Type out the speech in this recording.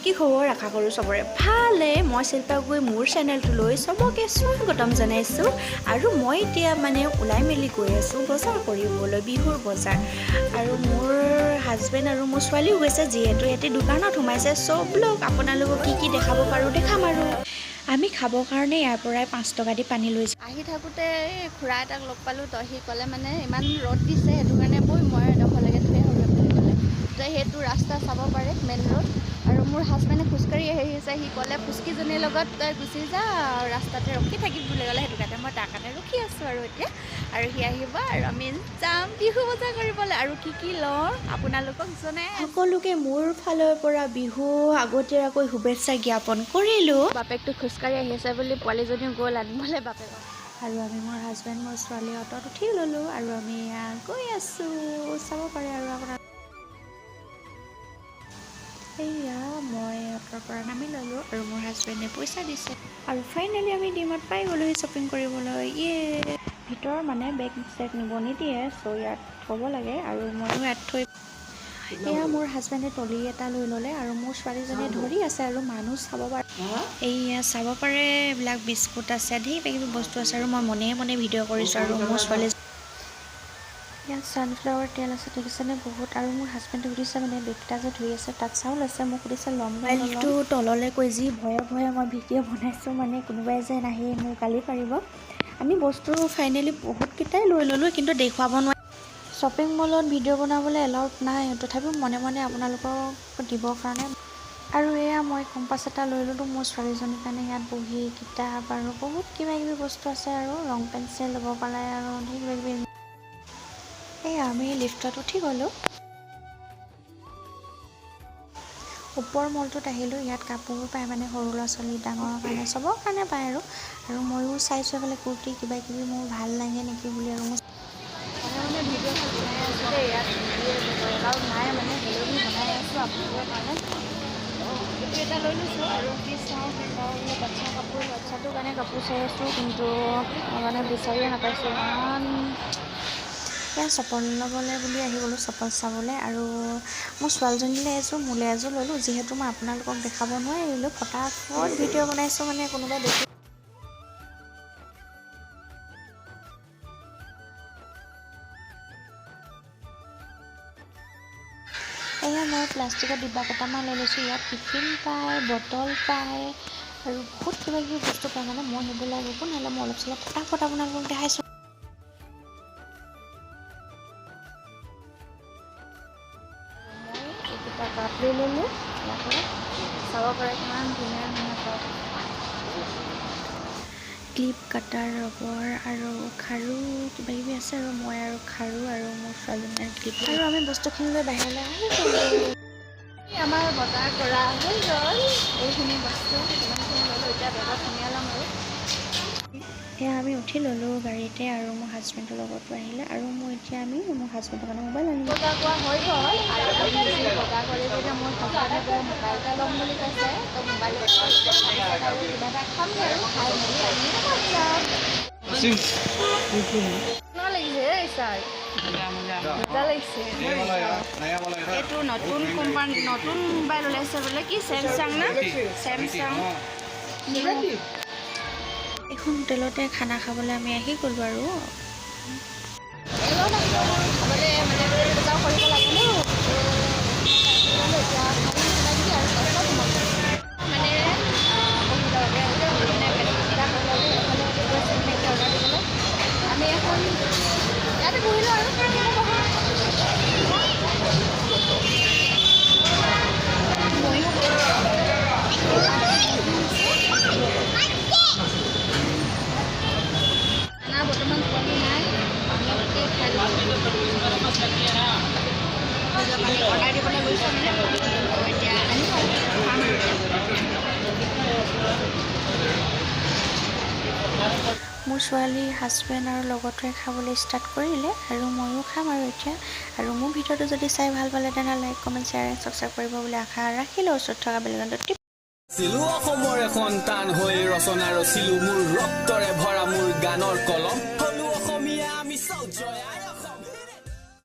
কি খবৰ আশা কৰোঁ চবৰে ভালে মই শিল্পা গৈ মোৰ চেনেলটোলৈ চবকে স্বাগতম জনাইছোঁ আৰু মই এতিয়া মানে ওলাই মেলি গৈ আছোঁ বজাৰ কৰিবলৈ বিহুৰ বজাৰ আৰু মোৰ হাজবেণ্ড আৰু মোৰ ছোৱালীও গৈছে যিহেতু ইয়াতে দোকানত সোমাইছে চব লোক আপোনালোকক কি দেখাব পাৰোঁ দেখাম আৰু আমি খাবৰ কাৰণে ইয়াৰ পৰাই 5 টকা দি পানী লৈছোঁ আহি থাকোঁতে খুৰা এটাক লগ পালোঁ তো সি ক'লে মানে ইমান ৰ'দ দিছে সেইটো কাৰণে বৈ মই এডোখৰলৈকে থৈ আহোঁগৈ বুলি ক'লে তো সেইটো ৰাস্তা চাব পাৰে মেইন ৰোড আৰু মোৰ হাজবেণ্ডে খোজকাঢ়ি আহিছে সি ক'লে ফুচকিজনীৰ লগত তই গুচি যা আৰু ৰাস্তাতে ৰখি থাকিম বুলি ক'লে সেইটো কাৰণে মই তাৰ কাৰণে ৰখি আছোঁ আৰু এতিয়া আৰু সি আহিব আৰু আমি যাম বিহু বজাৰ কৰিবলৈ আৰু কি লওঁ আপোনালোকক জনাই সকলোকে মোৰ ফালৰ পৰা বিহু আগতীয়াকৈ শুভেচ্ছা জ্ঞাপন কৰিলোঁ বাপেকটো খোজকাঢ়ি আহিছে বুলি পোৱালীজনীও গ'ল আনিবলৈ বাপেকক আৰু আমি মোৰ হাজবেণ্ড মোৰ ছোৱালী অটত উঠি ল'লোঁ আৰু আমি গৈ আছোঁ চাব পাৰে আৰু আপোনাৰ এয়া মই অটৰ পৰা নামি ল'লোঁ আৰু মোৰ হাজবেণ্ডে পইচা দিছে আৰু ফাইনেলি আমি ডিমাৰ্ট পাই গ'লোহি শ্বপিং কৰিবলৈ ভিতৰ মানে বেগ চেগ নিব নিদিয়ে চ' ইয়াত থ'ব লাগে আৰু ময়ো ইয়াত থৈ এয়া মোৰ হাজবেণ্ডে টলি এটা লৈ ল'লে আৰু মোৰ ছোৱালীজনীয়ে ধৰি আছে আৰু মানুহ চাব পাৰে এইয়া চাব পাৰে এইবিলাক বিস্কুট আছে ধেৰ কিবা বস্তু আছে আৰু মই মনে মনে ভিডিঅ' কৰিছোঁ আৰু মোৰ ছোৱালী ইয়াত ছানফ্লাৱাৰ তেল আছে দেখিছেনে বহুত আৰু মোৰ হাজবেণ্ডে সুধিছে মানে বেগটা যে ধুই আছে তাত চাউল আছে মোক সুধিছে ল'ম মোবাইলটো তললৈ কৈ যি ভয়ে ভয়ে মই ভিডিঅ' বনাইছোঁ মানে কোনোবাই যে নাহি মোক গালি পাৰিব আমি বস্তু ফাইনেলি বহুতকেইটাই লৈ ল'লোঁ কিন্তু দেখুৱাব নোৱাৰি শ্বপিং মলত ভিডিঅ' বনাবলৈ এলাউড নাই তথাপিও মনে মনে আপোনালোকক দিবৰ কাৰণে আৰু এয়া মই কম্পাছ এটা লৈ ল'লোঁ মোৰ ছোৱালীজনীৰ কাৰণে ইয়াত বহি কিতাপ আৰু বহুত কিবাকিবি বস্তু আছে আৰু ৰং পেঞ্চিল ল'ব পাৰে আৰু ধেৰ কিবাকিবি আমি লিফ্টত উঠি গ'লোঁ ওপৰ মলটোত আহিলোঁ ইয়াত কাপোৰ পায় মানে সৰু ল'ৰা ছোৱালী ডাঙৰৰ কাৰণে চবৰ কাৰণে পায় আৰু ময়ো চাইছোঁ এইফালে কুৰ্তি কিবাকিবি মোৰ ভাল লাগে নেকি বুলি আৰু মোৰ মানে ভিডিঅ' বনাই আছোঁ দেই ইয়াত এলাউড নাই মানে হ'লেও বনাই আছোঁ আপোনালোকৰ কাৰণে এইটো এটা লৈ লৈছোঁ আৰু কি চাওঁ বোলে বাচ্ছা কাপোৰ বাচ্ছাটোৰ কাৰণে কাপোৰ চাই আছোঁ কিন্তু মানে বিচাৰিয়ে নাপাইছোঁ ইমান এয়া চপল ল'বলৈ বুলি আহি গ'লোঁ চপল চাবলৈ আৰু মোৰ ছোৱালীজনীলৈ এযোৰ মোলৈ এযোৰ ল'লোঁ যিহেতু মই আপোনালোকক দেখাব নোৱাৰিলোঁ ফটাফট ভিডিঅ' বনাইছোঁ মানে কোনোবাই দেখি এয়া মই প্লাষ্টিকৰ ডিব্বা কেইটামান লৈ লৈছোঁ ইয়াত টিফিন পায় বটল পায় আৰু বহুত কিবাকিবি বস্তু পায় মানে মই সেইবিলাক একো নহ'লে মই অলপ চলপ ফটাফট আপোনালোকক দেখাইছোঁ কাপ লৈ ল'লোঁ ইয়াতে চাব পাৰে কিমান ধুনীয়া ধুনীয়া কাপ ক্লিপ কাটাৰ ৰবৰ আৰু খাৰু কিবাকিবি আছে আৰু মই আৰু খাৰু আৰু মোৰ ছোৱালীজনীৰ ক্লিপ আৰু আমি বস্তুখিনি লৈ বাহিৰলৈ আহি গ'লোঁ আমাৰ বজাৰ কৰা হৈ গ'ল এইখিনি বস্তু কিমানখিনি ল'লোঁ এতিয়া বেগত ধুনীয়া ল'ম আৰু এয়া আমি উঠি ল'লোঁ গাড়ীতে আৰু মোৰ হাজবেণ্ডৰ লগতো আহিলে আৰু এতিয়া আমি মোৰ হাজবেণ্ডৰ কাৰণে মোবাইল আনিলোঁ বজাৰ কৰা হৈ গ'ল আৰু বজাৰ কৰি যেতিয়া মোৰ হাজবেণ্ডে মোবাইল এটা ল'ম বুলি কৈছে তো মোবাইল কিবা এটা খামগৈ আৰু খাই মেলি আমি এইটো নতুন কোম্পানী নতুন মোবাইল ওলাইছে বোলে কি চেমচাং না চেমচাং এখন হোটেলতে খানা খাবলৈ আমি আহি গ'লোঁ আৰু খাবলৈ মানে বজাৰ কৰিব লাগে আমি এখন ইয়াতে বহিলোঁ আৰু বৰ্তমান পোৱালি নাই অৰ্ডাৰ দিবলৈ গৈছোঁ মানে এতিয়া মোৰ ছোৱালী হাজবেণ্ড আৰু লগতে খাবলৈ ষ্টাৰ্ট কৰিলে আৰু ময়ো খাম আৰু এতিয়া আৰু মোৰ ভিডিঅ'টো যদি চাই ভাল পালে তেনেহ'লে লাইক কমেণ্ট শ্বেয়াৰ ছাবস্ক্ৰাইব কৰিব বুলি আশা ৰাখিলোঁ ওচৰত থকা বেলগনটো চিলো অসমৰ এখন টান হৈ ৰচনা ৰচিলো মোৰ ৰক্তৰে ভৰা মোৰ গানৰ কলম